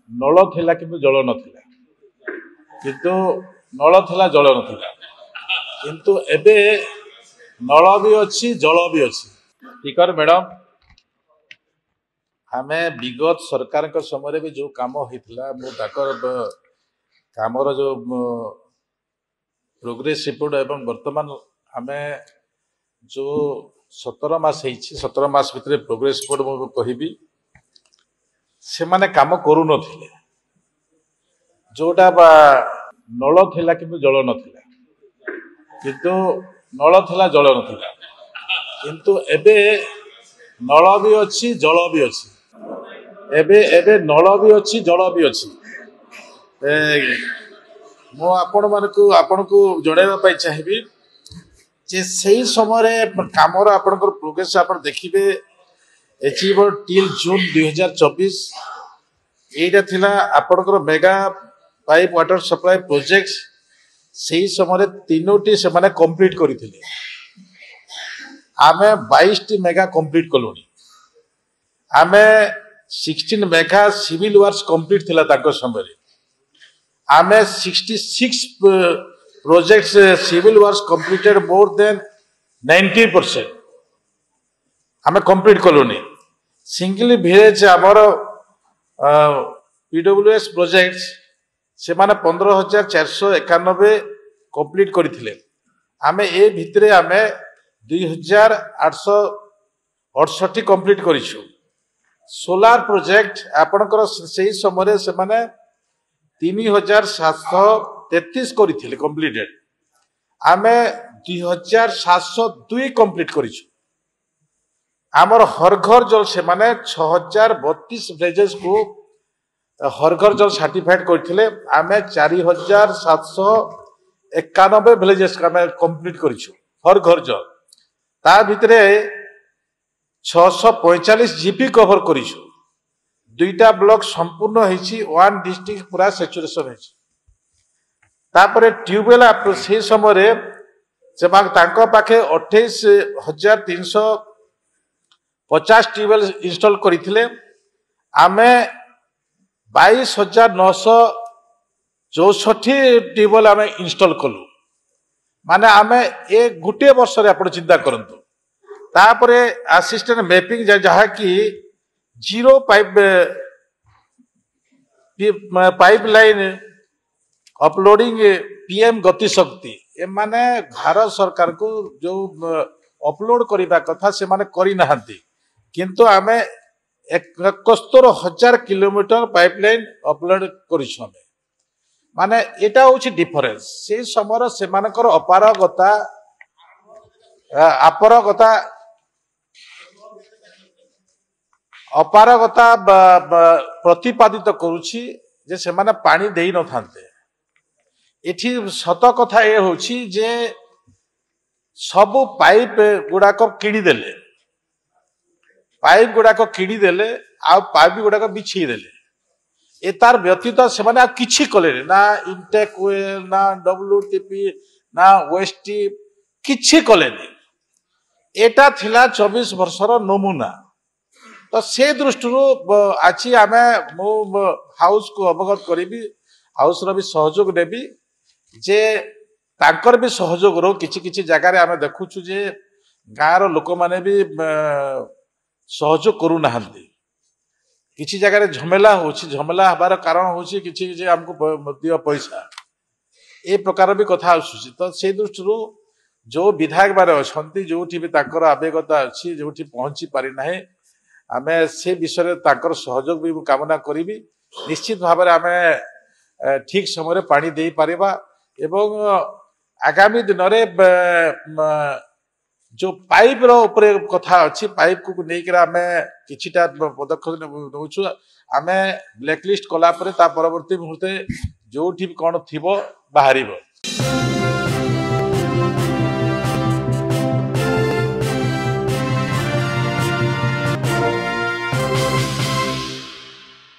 नल थिला किंतु जल नथिला किंतु नल थिला जल नथिला किंतु एबे नल भी अच्छी जल भी अच्छी टिकर मैडम आमे विगत सरकार के समय भी जो काम होता कामर जो प्रोग्रेस रिपोर्ट एवं वर्तमान आमे जो 17 मास 17 मास भितर प्रोग्रेस रिपोर्ट मु कहबी से माने काम करू नथिले जोटा नल थिला किंतु जल नथिला किंतु नल थिला जल नथिला किंतु एबे नल भी अच्छी जल भी अच्छी एबे एबे नल भी अच्छी जल भी अच्छी मु आपण को जणाइबा पई चाहिबी जे सही समय कामर आपनकर प्रोग्रेस आपण देखिबे अचीव टिल जून 2024 एटा थिला आपनकर mega pipe water supply project सही समय तीनोटी से माने कंप्लीट करथिले आमे 22 टी मेगा कंप्लीट कलोनी आमे 16 मेगा सिविल वर्क्स कंप्लीट थिला ताको समय आमे 66 projects civil works completed more than 90% आमे कंप्लीट कलोनी सिंगल विलेज आमर पीडब्ल्यूएस प्रोजेक्ट से माने 15,491 कंप्लीट करथिले आमे ए भितरे आमे 2,868 कंप्लीट करिछु सोलार प्रोजेक्ट आपनकर सही समय से माने 3,733 करथिले कंप्लीटेड आमे 2,702 कंप्लीट करिछु आमर हर घर जल से माने 6,032 विलेजेस को हर घर जल सर्टिफाइड करथिले आमे 4,791 विलेजेस का आमे कंप्लीट करिछु हर घर जल ता भितरे 645 जीपी कवर करिछु दुईटा ब्लॉक संपूर्ण होईछि वन डिस्ट्रिक्ट पूरा सैचुरेशन होईछि तापरे ट्यूबवेल से समय से तांको पाखे 28,350 ट्यूबवेल इंस्टॉल करथिले आमे 22,964 ट्यूबवेल आमे इंस्टॉल कलु माने आमे ए गुटे वर्ष रे आपण चिंता करंतु तापरे असिस्टेंट मैपिंग जहा कि जीरो पाइपलाइन अपलोडिंग पीएम गति शक्ति ए माने भारत सरकार को जो अपलोड करिबा कथा से माने करि नहांती किंतु आमे 71,000 किलोमीटर पाइपलाइन अपलोड करिछु हमें माने एटा होछि डिफरेंस से समर से मानकर अपारगता प्रतिपादित करुछि जे से माने पानी देई न थांते एठी सत कथा ए होछि जे सब पाइप गुडाक किणी देले आ पाइप गुडाक बिछी देले ए तार व्यतीत से माने आ किछि कले ना इनटेक वेल ना डब्ल्यूटीपी ना वेस्टी किछि कले एटा थिला 24 वर्षर नमूना तो से दृष्टि आज आम मो हाउस को अवगत करी हाउस रो भी सहयोग देवी जे तांकर भी सहयोग रो किछि जगार आम देखुछु जे गाँव लोक माने भी सहयोग करू नाहंती किछि जगार झमेला हबार कारण होछि किछि जे हमको दियो पैसा ए प्रकार भी कथा आसुछि तो से दृष्टि जो विधायक बारे अछंती जोठी भी तांकर आवेगता अछि जोठी पहुंची पारि नाही आमे से विषय तांकर सहयोग भी कामना करी निश्चित भाव में आमे ठीक समय पानी दे पारिबा एवं आगामी दिन में जो पाइप रो ऊपर कथा अच्छी पाइप को लेकर आमे किछिटा पदक्षेप नउछु आमे ब्लैकलिस्ट कला परे ता परवर्ती मुहूर्ते जोठी कौन थिबो बाहरिबो।